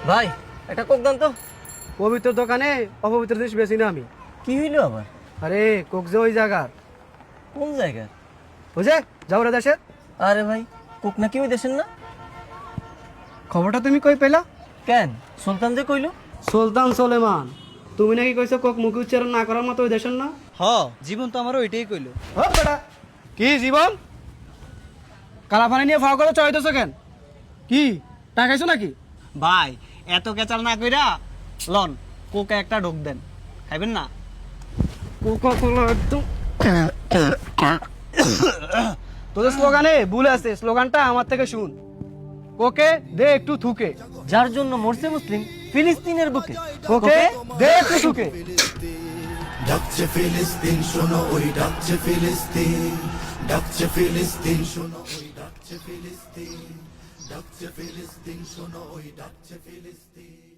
ভাই একটা কোক দান তো। পবিত্র দোকানে অপবিত্র জিনিস বেশি না আমি। কি হইলো আবার? আরে কোক যে ওই জায়গার, কোন জায়গার? বুঝে যাও রে দেশে। আরে ভাই, কোক নাকি ওই দেশের না? খবরটা তুমি কই পেলা? কেন, সুলতান যে কইলো। সুলতান সোলেমান, তুমি নাকি কইছো কোক মুখে উচ্চারণ না করার মতো ওই দেশের না? হ, জীবন তো আমারও ওইটাই কইলো। ও বেটা, কি জীবন কালা পানি নিয়ে ফাও করে চড়াইতেছো কেন? কি টাকাইছো নাকি? ভাই এত কেচাল না কইরা লন কোকে একটা ঢোক দেন, খাইবেন না? কোকা কোলা একদম তোদের স্লোগানে ভুল আছে, স্লোগানটা আমার থেকে শুন। কোকে দে একটু থুকে, যার জন্য মরছে মুসলিম ফিলিস্তিনের বুকে। কোকে দে একটু থুকে। ডাকছে ফিলিস্তিন শোনো ওই ডাকছে ফিলিস্তিন, ডাকছে ফিলিস্তিন শোনো ওই ডাকছে ফিলিস্তিন, ডাকছে ফিলিস্তিন শোনো ওই ডাকছে ফিলিস্তিন।